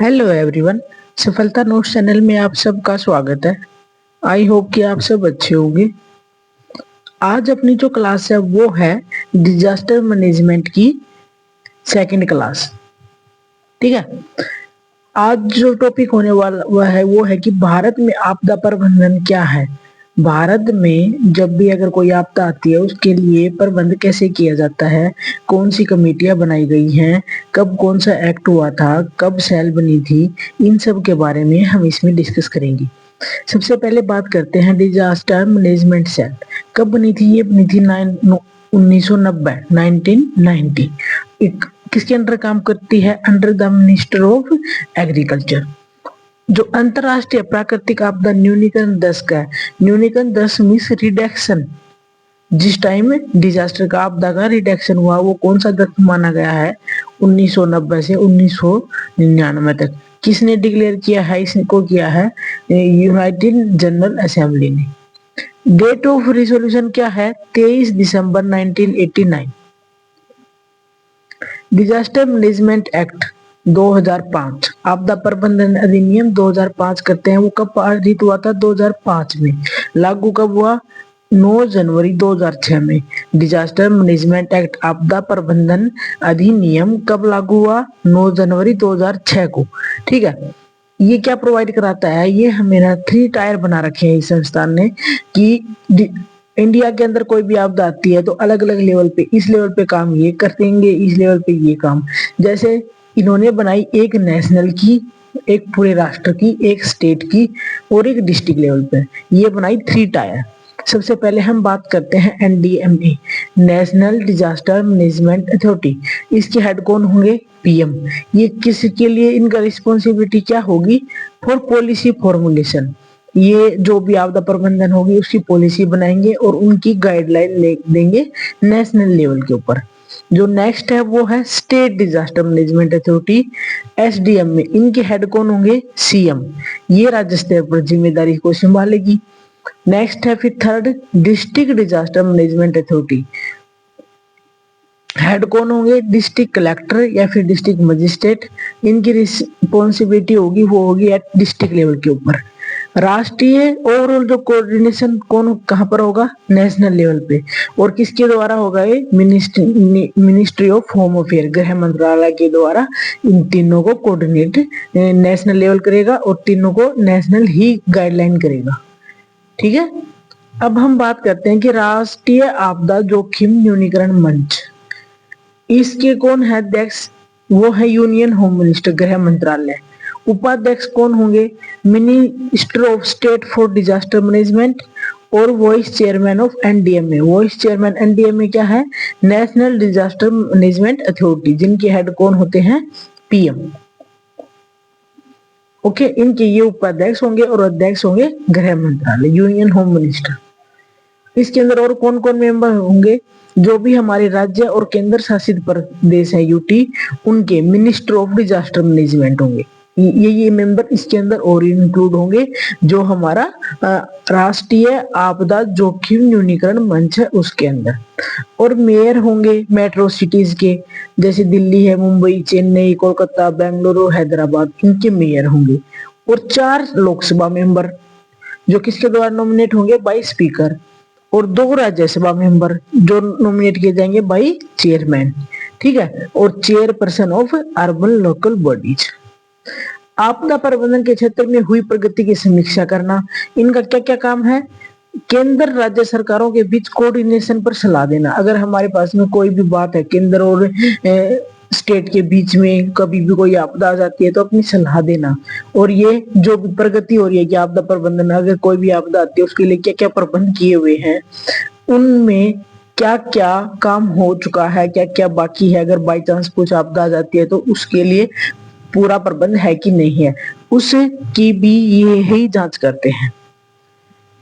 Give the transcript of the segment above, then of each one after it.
Hello everyone. सफलता notes channel में आप सबका स्वागत है। आई होप कि आप सब अच्छे होंगे। आज अपनी जो क्लास है वो है डिजास्टर मैनेजमेंट की सेकंड क्लास। ठीक है। आज जो टॉपिक होने वाला वो है कि भारत में आपदा प्रबंधन क्या है। भारत में जब भी अगर कोई आपदा आती है उसके लिए प्रबंध कैसे किया जाता है, कौन सी कमेटियां बनाई गई हैं, कब कौन सा एक्ट हुआ था, कब सेल बनी थी, इन सब के बारे में हम इसमें डिस्कस करेंगे। सबसे पहले बात करते हैं डिजास्टर मैनेजमेंट सेल। कब बनी थी? ये बनी थी 1990 1990। किसके अंडर काम करती है? Under the minister of agriculture. जो अंतरराष्ट्रीय प्राकृतिक आपदा न्यूनीकरण 10 का है। न्यूनीकरण 10 मीन्स रिडक्शन। जिस टाइम डिजास्टर का आपदा का रिडक्शन हुआ वो कौन सा दर माना गया है? 1990 से 1999 तक। किसने डिक्लेयर किया है? इसको किया है यूनाइटेड जनरल असेंबली ने। डेट ऑफ रिजोल्यूशन क्या है? 23 दिसंबर 1989। डिजास्टर मैनेजमेंट एक्ट 2005, आपदा प्रबंधन अधिनियम 2005 करते हैं। वो कब पारित हुआ था? 2005 में। लागू कब हुआ? 9 जनवरी 2006 में। डिजास्टर मैनेजमेंट एक्ट आपदा प्रबंधन अधिनियम कब लागू हुआ? 9 जनवरी 2006 को। ठीक है। ये क्या प्रोवाइड कराता है? ये हमें 3 टायर बना रखे हैं इस संस्थान ने कि इंडिया के अंदर कोई भी आपदा आती है तो अलग अलग लेवल पे, इस लेवल पे काम ये कर देंगे, इस लेवल पे ये काम। जैसे इन्होंने बनाई एक नेशनल की, एक पूरे राष्ट्र की, एक स्टेट की और एक डिस्ट्रिक्ट लेवल पे। ये बनाई 3 टायर। सबसे पहले हम बात करते हैं NDMA, national disaster management authority. इसके हेड कौन होंगे? पीएम। ये किसके लिए इनका रिस्पॉन्सिबिलिटी क्या होगी? For policy formulation. ये जो भी आपदा प्रबंधन होगी उसकी पॉलिसी बनाएंगे और उनकी गाइडलाइन देंगे नेशनल लेवल के ऊपर। जो नेक्स्ट है वो है state disaster management authority, SDM में। इनके हेड कौन होंगे? सीएम। ये राज्य स्तर पर जिम्मेदारी को संभालेगी। नेक्स्ट है फिर third district disaster management authority. Head कौन होंगे? डिस्ट्रिक्ट कलेक्टर या फिर डिस्ट्रिक्ट मजिस्ट्रेट। इनकी रिस्पॉन्सिबिलिटी होगी वो होगी एट डिस्ट्रिक्ट लेवल के ऊपर। राष्ट्रीय ओवरऑल जो कोऑर्डिनेशन कौन कहां पर होगा? नेशनल लेवल पे। और किसके द्वारा होगा? ये मिनिस्ट्री ऑफ होम अफेयर, गृह मंत्रालय के द्वारा इन तीनों को कोऑर्डिनेट नेशनल लेवल करेगा और तीनों को नेशनल ही गाइडलाइन करेगा। ठीक है। अब हम बात करते हैं कि राष्ट्रीय आपदा जोखिम न्यूनीकरण मंच, इसके कौन है अध्यक्ष? वो है यूनियन होम मिनिस्टर, गृह मंत्रालय। उपाध्यक्ष कौन होंगे? Minister of state for disaster management और vice chairman of NDMA. Vice chairman NDMA क्या है? नेशनल डिजास्टर मैनेजमेंट अथॉरिटी, जिनके हेड कौन होते हैं? पीएम। ओके। इनके ये उपाध्यक्ष होंगे और अध्यक्ष होंगे गृह मंत्रालय, यूनियन होम मिनिस्टर। इसके अंदर और कौन कौन मेंबर होंगे? जो भी हमारे राज्य और केंद्र शासित प्रदेश है यूटी, उनके मिनिस्टर ऑफ डिजास्टर मैनेजमेंट होंगे। ये मेंबर इसके अंदर और इंक्लूड होंगे। जो हमारा राष्ट्रीय आपदा जोखिम न्यूनीकरण मंच है उसके अंदर। और मेयर होंगे मेट्रो सिटीज के, जैसे दिल्ली है, मुंबई, चेन्नई, कोलकाता, बेंगलुरु, हैदराबाद, इनके मेयर होंगे। और 4 लोकसभा मेंबर जो किसके द्वारा नॉमिनेट होंगे? By speaker. और 2 राज्यसभा मेंबर जो नॉमिनेट किए जाएंगे बाय चेयरमैन। ठीक है। और chairperson of urban local bodies. आपदा प्रबंधन के क्षेत्र में हुई प्रगति की समीक्षा करना। इनका क्या क्या काम है? केंद्र राज्य सरकारों के बीच कोऑर्डिनेशन पर सलाह देना। अगर हमारे पास में कोई भी बात है केंद्र और स्टेट के बीच में, कभी भी कोई आपदा आ जाती है तो अपनी सलाह देना। और ये जो भी प्रगति हो रही है कि आपदा प्रबंधन, अगर कोई भी आपदा आती है उसके लिए क्या क्या प्रबंध किए हुए हैं, उनमें क्या क्या काम हो चुका है, क्या क्या बाकी है, अगर बाई चांस कुछ आपदा आ जाती है तो उसके लिए पूरा प्रबंध है कि नहीं है, उसकी भी ये ही जांच करते हैं।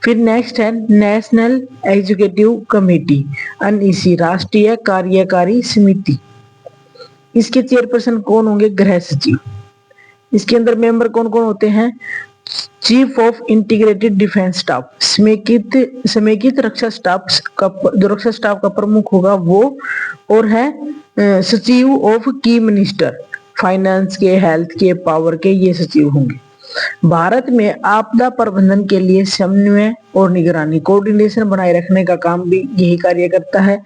फिर नेक्स्ट है नेशनल एग्जीक्यूटिव कमेटी, एनईसी, राष्ट्रीय कार्यकारी समिति। इसके चेयरपर्सन कौन होंगे? गृह सचिव। इसके अंदर मेंबर कौन कौन होते हैं? Chief of integrated defence staff, समेकित रक्षा स्टाफ का, जो रक्षा स्टाफ का प्रमुख होगा वो। और है सचिव ऑफ की मिनिस्टर, फाइनेंस के, हेल्थ के, पावर के, ये सचिव होंगे। भारत में आपदा प्रबंधन के लिए समन्वय और निगरानी, कोऑर्डिनेशन बनाए रखने का काम भी यही कार्य करता है।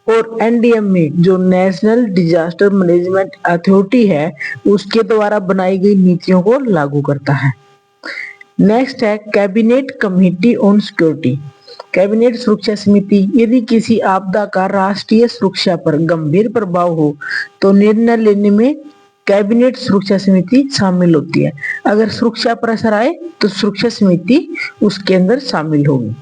और एनडीएम में जो नेशनल डिजास्टर मैनेजमेंट अथॉरिटी है, उसके द्वारा बनाई गई नीतियों को लागू करता है। नेक्स्ट है cabinet committee on security, cabinet सुरक्षा समिति। यदि किसी आपदा का राष्ट्रीय सुरक्षा पर गंभीर प्रभाव हो तो निर्णय लेने में कैबिनेट सुरक्षा समिति शामिल होती है। अगर सुरक्षा प्रेशर आए तो सुरक्षा समिति उसके अंदर शामिल होगी।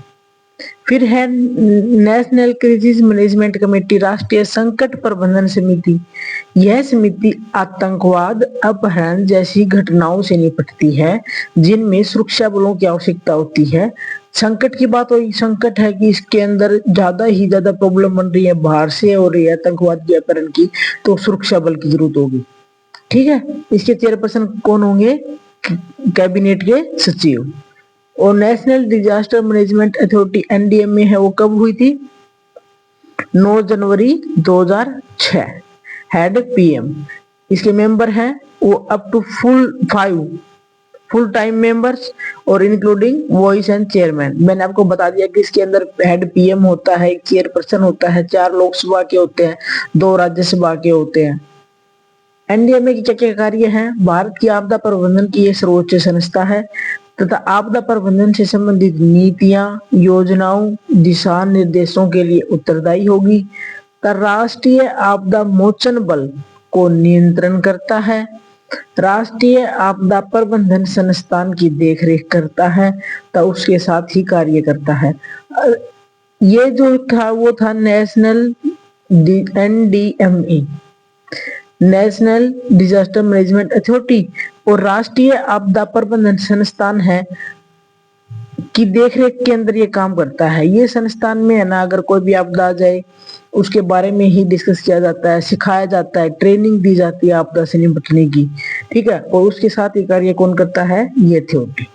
फिर है नेशनल क्राइसिस मैनेजमेंट कमेटी, राष्ट्रीय संकट प्रबंधन समिति। यह समिति आतंकवाद, अपहरण जैसी घटनाओं से निपटती है जिनमें सुरक्षा बलों की आवश्यकता होती है। संकट की बात हुई, संकट है कि इसके अंदर ज्यादा ही ज्यादा प्रॉब्लम बन रही है, बाहर से हो रही है आतंकवाद के अपहरण की, तो सुरक्षा बल की जरूरत होगी। ठीक है, इसके चेयरपर्सन कौन होंगे? कैबिनेट के सचिव। और National disaster management Authority NDM में है, वो कब हुई थी? 9 जनवरी 2006। Head PM. इसके मेंबर हैं वो up to full time members और इंक्लूडिंग वॉइस एंड चेयरमैन। मैंने आपको बता दिया कि इसके अंदर हेड पीएम होता है, एक चेयरपर्सन होता है, 4 लोकसभा के होते हैं, 2 राज्यसभा के होते हैं। एनडीएमए की क्या कार्य है? भारत की आपदा प्रबंधन की यह सर्वोच्च संस्था है तथा आपदा प्रबंधन से संबंधित नीतियां, योजनाओं, दिशा निर्देशों के लिए उत्तरदायी होगी। राष्ट्रीय आपदा मोचन बल को नियंत्रण करता है, राष्ट्रीय आपदा प्रबंधन संस्थान की देखरेख करता है, तो उसके साथ ही कार्य करता है। ये जो था वो था national NDMA, national disaster management authority, और राष्ट्रीय आपदा प्रबंधन संस्थान है की देखरेख के अंदर ये काम करता है। ये संस्थान में है ना, अगर कोई भी आपदा आ जाए उसके बारे में ही डिस्कस किया जाता है, सिखाया जाता है, ट्रेनिंग दी जाती है आपदा से निपटने की। ठीक है, और उसके साथ ये कार्य कौन करता है? ये authority.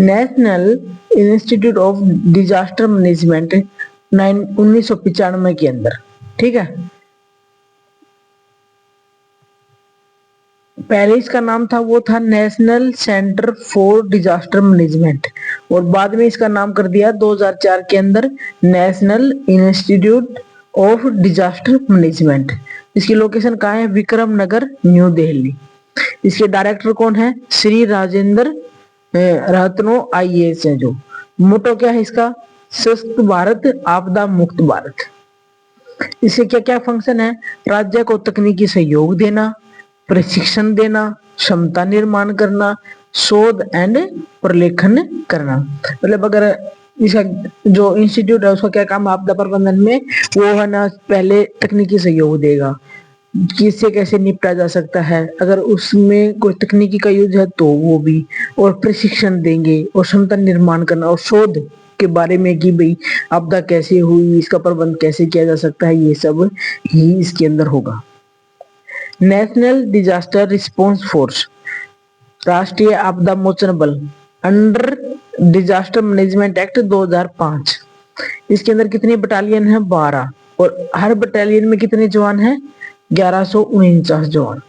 National institute of Disaster management 1995 के अंदर, ठीक है, पहले इसका नाम था वो था national centre for disaster management, और बाद में इसका नाम कर दिया 2004 के अंदर national institute of Disaster management. इसकी लोकेशन कहाँ है? विक्रम नगर, न्यू दिल्ली। इसके डायरेक्टर कौन है? श्री राजेंद्र रत्नो आईएएस है। जो मोटो क्या है इसका? स्वस्थ भारत, आपदा मुक्त भारत। इसके क्या क्या फंक्शन है? राज्य को तकनीकी सहयोग देना, प्रशिक्षण देना, क्षमता निर्माण करना, शोध एंड प्रलेखन करना। मतलब अगर इसका जो इंस्टीट्यूट है उसका क्या काम है आपदा प्रबंधन में? वो है ना, पहले तकनीकी सहयोग देगा कि इससे कैसे निपटा जा सकता है, अगर उसमें कोई तकनीकी का यूज है तो वो भी, और प्रशिक्षण देंगे, और क्षमता निर्माण करना, और शोध के बारे में कि भाई आपदा कैसे हुई, इसका प्रबंध कैसे किया जा सकता है, ये सब ही इसके अंदर होगा। नेशनल डिजास्टर रिस्पॉन्स फोर्स, राष्ट्रीय आपदा मोचन बल, अंडर डिजास्टर मैनेजमेंट एक्ट 2005। इसके अंदर कितनी बटालियन है? 12, और हर बटालियन में कितने जवान हैं? 1149 जवान।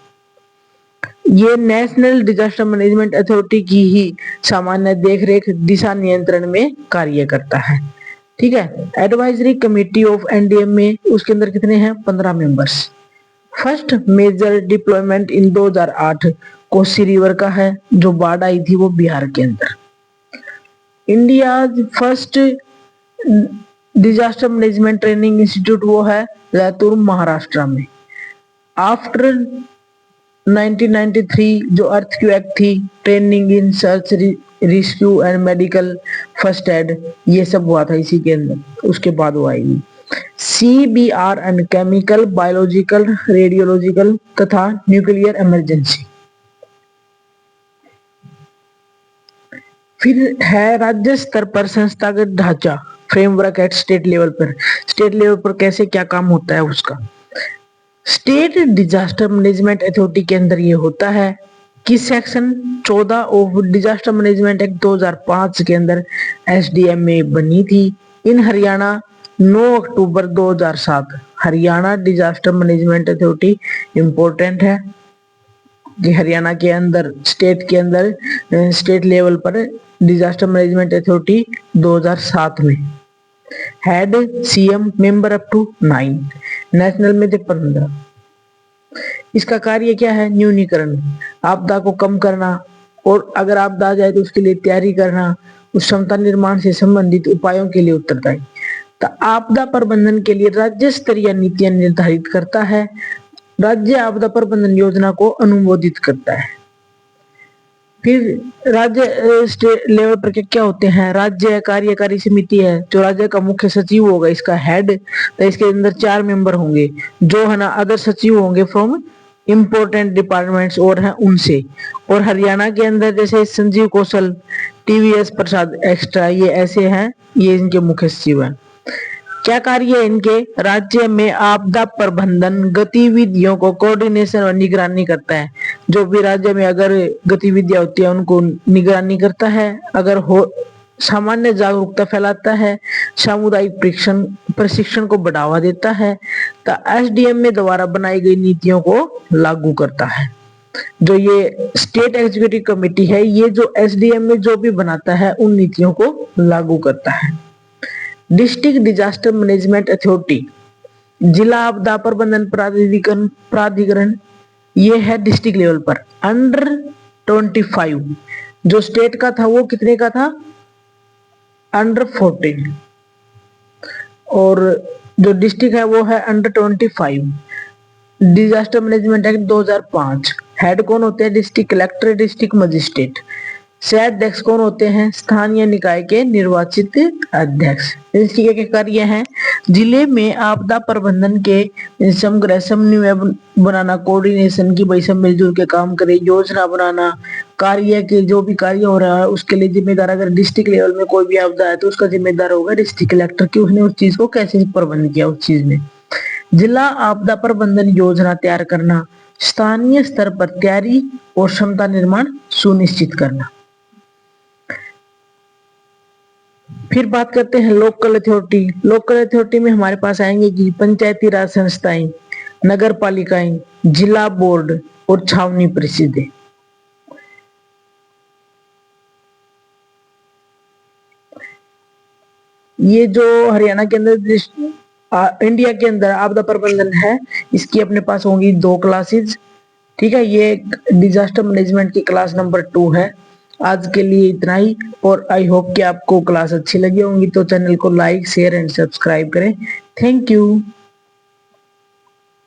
ये नेशनल डिजास्टर मैनेजमेंट अथॉरिटी की ही सामान्य देखरेख, दिशा नियंत्रण में कार्य करता है। ठीक है, एडवाइजरी कमेटी ऑफ एनडीएम में उसके अंदर कितने हैं? 15 मेंबर्स। फर्स्ट मेजर डिप्लॉयमेंट इन 2008 कोसी रिवर का है, जो बाढ़ आई थी वो बिहार के अंदर। India first disaster management training institute वो है लातूर, महाराष्ट्र में। आफ्टर 1993 जो अर्थक्वेक थी, training in search rescue and medical first aid, ये सब हुआ था इसी के अंदर, उसके बाद वो आई। CBR and chemical, biological, radiological तथा न्यूक्लियर इमरजेंसी। फिर है राज्य स्तर पर संस्थागत ढांचा, फ्रेमवर्क एट स्टेट लेवल पर। स्टेट लेवल पर कैसे क्या काम होता है उसका? स्टेट डिजास्टर मैनेजमेंट अथॉरिटी के अंदर ये होता है कि section 14 of Disaster Management Act 2005 के अंदर SDMA बनी थी इन हरियाणा 9 अक्टूबर 2007। Haryana Disaster management Authority important है कि हरियाणा के अंदर स्टेट लेवल पर डिजास्टर मैनेजमेंट अथॉरिटी 2007 में head CM member up to 9 national में थे 15। इसका कार्य क्या है? न्यूनीकरण, आपदा को कम करना और अगर आपदा आ जाए तो उसके लिए तैयारी करना, उस क्षमता निर्माण से संबंधित उपायों के लिए उत्तरदायी। तो आपदा प्रबंधन के लिए राज्य स्तरीय नीतियां निर्धारित करता है, राज्य आपदा प्रबंधन योजना को अनुमोदित करता है। फिर राज्य स्टेट लेवल पर क्या होते हैं? राज्य कार्यकारी समिति है, जो राज्य का मुख्य सचिव होगा, इसका हेड, तो इसके अंदर 4 मेंबर होंगे जो है ना अदर सचिव होंगे फ्रॉम इम्पोर्टेंट डिपार्टमेंट्स और हैं उनसे। और हरियाणा के अंदर जैसे संजीव कौशल, टीवीएस प्रसाद एक्स्ट्रा, ये ऐसे हैं, ये इनके मुख्य सचिव हैं। क्या कार्य है इनके? राज्य में आपदा प्रबंधन गतिविधियों को कोऑर्डिनेशन और निगरानी करता है। जो भी राज्य में अगर गतिविधियां होती है उनको निगरानी करता है, अगर हो सामान्य जागरूकता फैलाता है, सामुदायिक प्रशिक्षण को बढ़ावा देता है, तो एसडीएम में द्वारा बनाई गई नीतियों को लागू करता है। जो ये स्टेट एग्जीक्यूटिव कमेटी है, ये जो एसडीएम में जो भी बनाता है उन नीतियों को लागू करता है। डिस्ट्रिक्ट डिजास्टर मैनेजमेंट अथॉरिटी, जिला आपदा प्रबंधन प्राधिकरण, ये है डिस्ट्रिक्ट लेवल पर अंडर 25। जो स्टेट का था वो कितने का था? अंडर 14। और जो डिस्ट्रिक्ट है वो है under 25। Disaster Management Act 2005। Head कौन होते हैं? District collector, district magistrate. से अध्यक्ष कौन होते हैं? स्थानीय निकाय के निर्वाचित अध्यक्ष। इसके क्या कार्य हैं? जिले में आपदा प्रबंधन के समग्र समन्वय बनाना, कोऑर्डिनेशन की भाई सब मिलजुल के काम करे, योजना बनाना, कार्य के जो भी कार्य हो रहा है उसके लिए जिम्मेदार, अगर डिस्ट्रिक्ट लेवल में कोई भी आपदा है तो उसका जिम्मेदार होगा डिस्ट्रिक्ट कलेक्टर की, उसने उस चीज को कैसे प्रबंध किया उस चीज में। जिला आपदा प्रबंधन योजना तैयार करना, स्थानीय स्तर पर तैयारी और क्षमता निर्माण सुनिश्चित करना। फिर बात करते हैं लोकल अथॉरिटी। लोकल अथॉरिटी में हमारे पास आएंगे कि पंचायती राज संस्थाएं, नगर पालिकाएं, जिला बोर्ड और छावनी परिषदें। ये जो हरियाणा के अंदर इंडिया के अंदर आपदा प्रबंधन है, इसकी अपने पास होंगी 2 क्लासेस। ठीक है, ये डिजास्टर मैनेजमेंट की क्लास नंबर 2 है। आज के लिए इतना ही, और आई होप कि आपको क्लास अच्छी लगी होंगी, तो चैनल को लाइक, शेयर एंड सब्सक्राइब करें। Thank you.